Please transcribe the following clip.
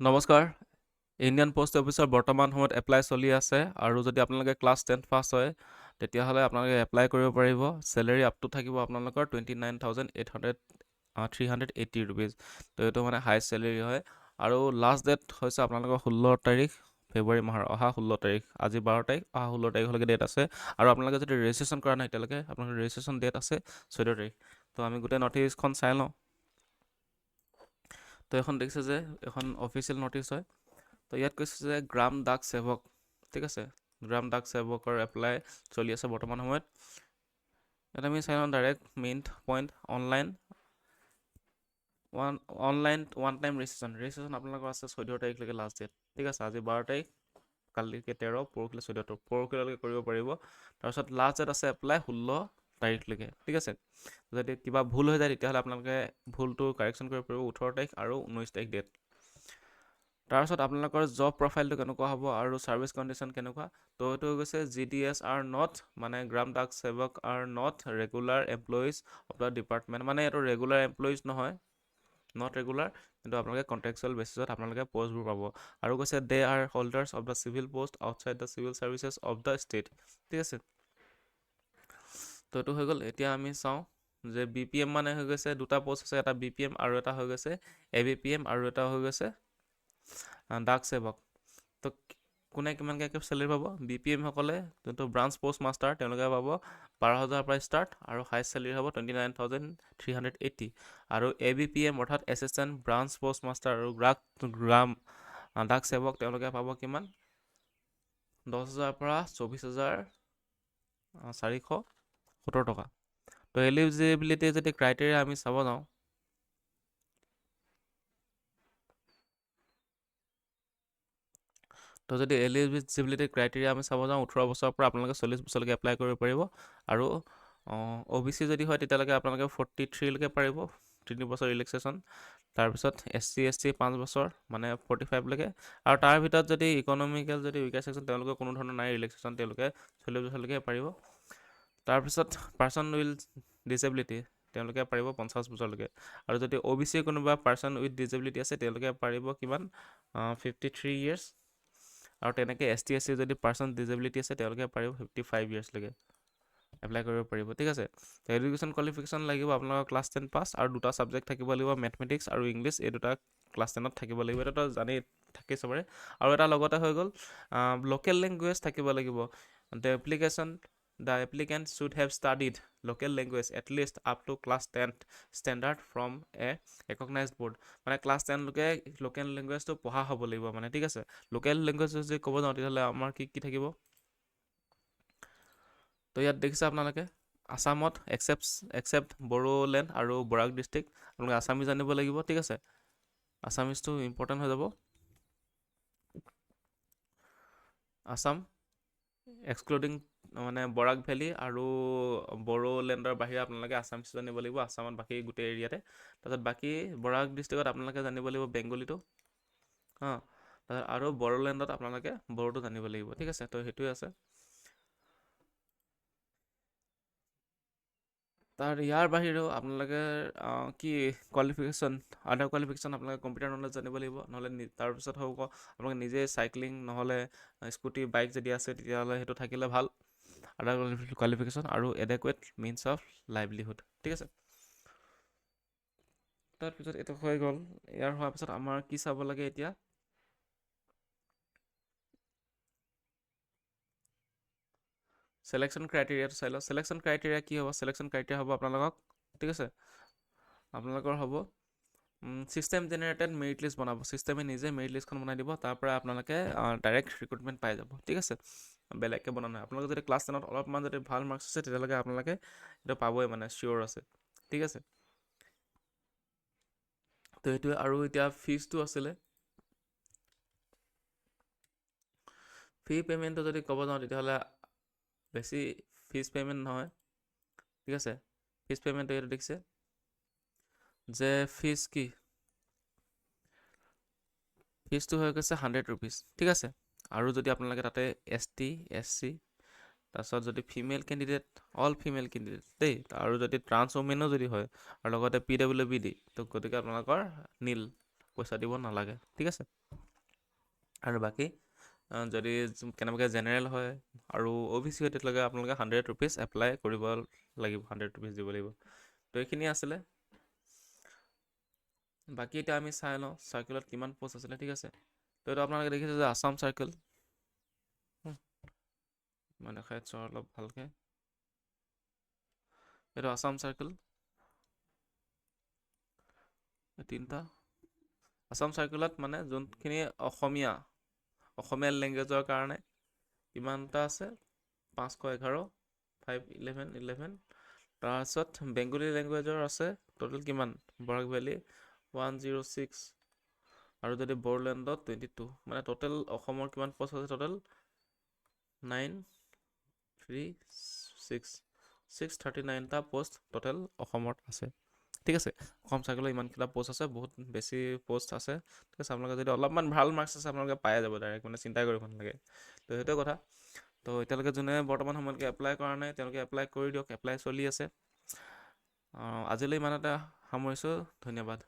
নমস্কাৰ। Indian post অফিচৰ বৰ্তমান সময়ত এপ্লাই চলি আছে আৰু যদি আপোনালোকে ক্লাছ 10 পাছ হয় তেতিয়াহ'লে আপোনালোকে এপ্লাই কৰিব পাৰিব। চেলেৰী আপটো থাকিব আপোনালোকৰ 29,380 ৰুপিজ। তো এইটো মানে হাইষ্ট চেলেৰী হয় আৰু লাষ্ট ডেট হৈছে আপোনালোকৰ 16 তাৰিখ ফেব্ৰুৱাৰী মাহৰ, অহা 16 তাৰিখ। আজি 12 তাৰিখ, অহা 16 তাৰিখলৈকে ডেট আছে। আৰু আপোনালোকে যদি ৰেজিষ্ট্ৰেশ্যন কৰা নাই এতিয়ালৈকে, আপোনালোকৰ ৰেজিষ্ট্ৰেশ্যন ডেট আছে 14 তাৰিখ। তো আমি গোটেই নৰ্থ ইষ্টখন চাই লওঁ। তো এখন দেখিছে যে এখন অফিচিয়েল নটিচ হয়। তো ইয়াত কৈছে যে গ্ৰাম ডাক সেৱক, ঠিক আছে, গ্ৰাম ডাক সেৱকৰ এপ্লাই চলি আছে বৰ্তমান সময়ত। ইয়াত আমি চাই লওঁ direct main point, online one time registration আপোনালোকৰ আছে 14 তাৰিখলৈকে লাষ্ট ডেট, ঠিক আছে। আজি 12 তাৰিখ, কালিকে 13, পৰহিলৈ 14, পৰহিলৈকে কৰিব পাৰিব। তাৰপিছত লাষ্ট ডেট আছে এপ্লাই 16 তাৰিখলৈকে, ঠিক আছে। যদি কিবা ভুল হৈ যায় তেতিয়াহ'লে আপোনালোকে ভুলটো কাৰেকশ্যন কৰিব পাৰিব 18 তাৰিখ আৰু 19 তাৰিখ ডেট। তাৰপিছত আপোনালোকৰ জব প্ৰফাইলটো কেনেকুৱা হ'ব আৰু ছাৰ্ভিচ কণ্ডিশ্যন কেনেকুৱা। তো এইটো হৈ গৈছে GDS আৰ নট, মানে গ্ৰাম ডাক সেৱক are not regular employees of the department, মানে এইটো ৰেগুলাৰ এমপ্লয়িজ নহয়, নট ৰেগুলাৰ, কিন্তু আপোনালোকে কণ্ট্ৰেকচুৱেল বেচিছত আপোনালোকে পষ্টবোৰ পাব। আৰু কৈছে they are holders of the civil post outside the civil services of the state, ঠিক আছে। তো এইটো হৈ গ'ল। এতিয়া আমি চাওঁ যে BPM মানে হৈ গৈছে দুটা পষ্ট আছে, এটা BPM আৰু এটা হৈ গৈছে ABPM আৰু এটা হৈ গৈছে ডাক সেৱক। তো কোনে কিমানকৈ চেলেৰি পাব? BPM সকলে যোনটো ব্ৰাঞ্চ পষ্ট মাষ্টাৰ তেওঁলোকে পাব 12,000 পৰা ষ্টাৰ্ট আৰু হাইষ্ট চেলেৰি হ'ব 29,380। আৰু ABPM অৰ্থাৎ এছিষ্টেণ্ট ব্ৰাঞ্চ পষ্ট মাষ্টাৰ আৰু গ্ৰাম ডাক সেৱক তেওঁলোকে পাব কিমান? 10,000 পৰা 24,470 টকা। তো এলিজিবিলিটি যদি ক্ৰাইটেৰিয়া আমি চাব যাওঁ, তো যদি এলিজিবিলিটি ক্ৰাইটেৰিয়া আমি চাব যাওঁ, 18 বছৰৰ পৰা আপোনালোকে 40 বছৰলৈকে এপ্লাই কৰিব পাৰিব। আৰু OBC যদি হয় তেতিয়ালৈকে আপোনালোকে 43লৈকে পাৰিব, 3 বছৰ ৰিলেক্সেশ্যন। তাৰপিছত SC ST 5 বছৰ, মানে 45লৈকে। আৰু তাৰ ভিতৰত যদি ইকনমিকেল যদি উইকাৰ ছেকশ্যন তেওঁলোকৰ কোনো ধৰণৰ নাই ৰিলেক্সেশ্যন, তেওঁলোকে 40 বছৰলৈকে পাৰিব। তাৰপিছত পাৰ্চন উইথ ডিচেবিলিটি তেওঁলোকে পাৰিব 50 বছৰলৈকে। আৰু যদি OBC কোনোবা পাৰ্চন উইথ ডিচেবিলিটি আছে তেওঁলোকে পাৰিব কিমান? 53 ইয়েৰ্ছ। আৰু তেনেকৈ ST SC যদি পাৰ্চন ডিচেবিলিটি আছে তেওঁলোকে পাৰিব 55 ইয়েৰ্ছলৈকে এপ্লাই কৰিব পাৰিব, ঠিক আছে। তো এডুকেশ্যন কোৱালিফিকেশ্যন লাগিব আপোনালোকৰ ক্লাছ 10 পাছ আৰু দুটা ছাবজেক্ট থাকিব লাগিব, মেথমেটিক্স আৰু ইংলিছ, এই দুটা ক্লাছ 10ত থাকিব লাগিব। এইটোতো জানেই থাকেই চবৰে। আৰু এটা লগতে হৈ গ'ল লোকেল লেংগুৱেজ থাকিব লাগিব। The applicant should have studied local language at least up to class 10 standard from a recognized board, মানে ক্লাছ 10লৈকে লোকেল লেংগুৱেজটো পঢ়া হ'ব লাগিব, মানে ঠিক আছে। লোকেল লেংগুৱেজ যদি ক'ব যাওঁ তেতিয়াহ'লে আমাৰ কি থাকিব? তো ইয়াত দেখিছে আপোনালোকে আছামত একচেপ্ট বড়োলেণ্ড আৰু বৰাক ডিষ্ট্ৰিক্ট আপোনালোকে আছামিজ জানিব লাগিব, ঠিক আছে। আছামিজটো ইম্পৰ্টেণ্ট হৈ যাব। আছাম এক্সক্লুডিং মানে বৰাক ভেলী আৰু বড়োলেণ্ডৰ বাহিৰে আপোনালোকে আছামিজ জানিব লাগিব, আছামত বাকী গোটেই এৰিয়াতে। তাৰপিছত বাকী বৰাক ডিষ্ট্ৰিক্টত আপোনালোকে জানিব লাগিব বেংগলীটো, অঁ। তাৰপিছত আৰু বড়োলেণ্ডত আপোনালোকে বড়োটো জানিব লাগিব, ঠিক আছে। তো সেইটোৱে আছে। ইয়াৰ বাহিৰেও আপোনালোকে কি কোৱালিফিকেশ্যন, আদাৰ কোৱালিফিকেশ্যন আপোনালোকে কম্পিউটাৰ নলেজ জানিব লাগিব, নহ'লে তাৰপিছত হ'ব আপোনালোকে নিজে চাইক্লিং নহ'লে স্কুটি বাইক যদি আছে তেতিয়াহ'লে সেইটো থাকিলে ভাল। আদাৰ কোৱালিফিকেশ্যন আৰু এডেকুৱেট মিনছ অফ লাইভলিহুড, ঠিক আছে। তাৰপিছত এইটো হৈ গ'ল। ইয়াৰ হোৱাৰ পিছত আমাৰ কি চাব লাগে এতিয়া? চিলেকশ্যন ক্ৰাইটেৰিয়াটো চাই লওঁ। চিলেকশ্যন ক্ৰাইটেৰিয়া কি হ'ব? চিলেকশ্যন ক্ৰাইটেৰিয়া হ'ব আপোনালোকক, ঠিক আছে, আপোনালোকৰ হ'ব ছিষ্টেম জেনেৰেটেড মেৰিট লিষ্ট বনাব। ছিষ্টেমে নিজে মেৰিট লিষ্টখন বনাই দিব, তাৰ পৰা আপোনালোকে ডাইৰেক্ট ৰিক্ৰুটমেণ্ট পাই যাব, ঠিক আছে। বেলেগকৈ বনোৱা নহয়। আপোনালোকে যদি ক্লাছ 10ত অলপমান যদি ভাল মাৰ্কছ আছে তেতিয়ালৈকে আপোনালোকে এইটো পাবই, মানে চিয়'ৰ আছে, ঠিক আছে। তো সেইটোৱে। আৰু এতিয়া ফিজটো আছিলে, ফি পে'মেণ্টটো যদি ক'ব যাওঁ তেতিয়াহ'লে বেছি ফিজ পে'মেণ্ট নহয়, ঠিক আছে। ফিজ পে'মেণ্টটো এইটো দেখিছে যে ফিজটো হৈ গৈছে 100 ৰুপিজ, ঠিক আছে। আৰু যদি আপোনালোকে তাতে ST SC তাৰপিছত যদি female candidate, all female candidate দেই, আৰু যদি ট্ৰান্স ওমেনো যদি হয় আৰু লগতে PWBD, তো গতিকে আপোনালোকৰ নীল পইচা দিব নালাগে, ঠিক আছে। আৰু বাকী যদি কেনেবাকৈ জেনেৰেল হয় আৰু OBC হয় তেতিয়ালৈকে আপোনালোকে 100 ৰুপিজ এপ্লাই কৰিব লাগিব, 100 ৰুপিজ দিব লাগিব। তো এইখিনি আছিলে। বাকী এতিয়া আমি চাই লওঁ চাৰ্কেলত কিমান পষ্ট আছিলে, ঠিক আছে। তো এইটো আপোনালোকে দেখিছে যে আছাম চাৰ্কেল, মই দেখাই আছোঁ অলপ ভালকৈ। এইটো আছাম চাৰ্কেল, তিনিটা আছাম চাৰ্কেলত মানে যোনখিনি অসমীয়া লেংগুৱেজৰ কাৰণে কিমানটা আছে, 511, 511। তাৰপিছত বেংগলী লেংগুৱেজৰ আছে টোটেল কিমান, বৰাক ভেলী 106, আৰু যদি বড়োলেণ্ডত 22, মানে টোটেল অসমৰ কিমান পষ্ট আছে, টোটেল 639টা পষ্ট টোটেল অসমত আছে, ঠিক আছে। অসম চাৰ্কেলত ইমানকেইটা পষ্ট আছে, বহুত বেছি পষ্ট আছে, ঠিক আছে। আপোনালোকে যদি অলপমান ভাল মাৰ্কছ আছে আপোনালোকে পাই যাব ডাইৰেক্ট, মানে চিন্তাই কৰিব নালাগে। তো সেইটোৱে কথা। তো এতিয়ালৈকে যোনে বৰ্তমান সময়লৈকে এপ্লাই কৰা নাই তেওঁলোকে এপ্লাই কৰি দিয়ক, এপ্লাই চলি আছে। আজিলৈ ইমানতে সামৰিছোঁ, ধন্যবাদ।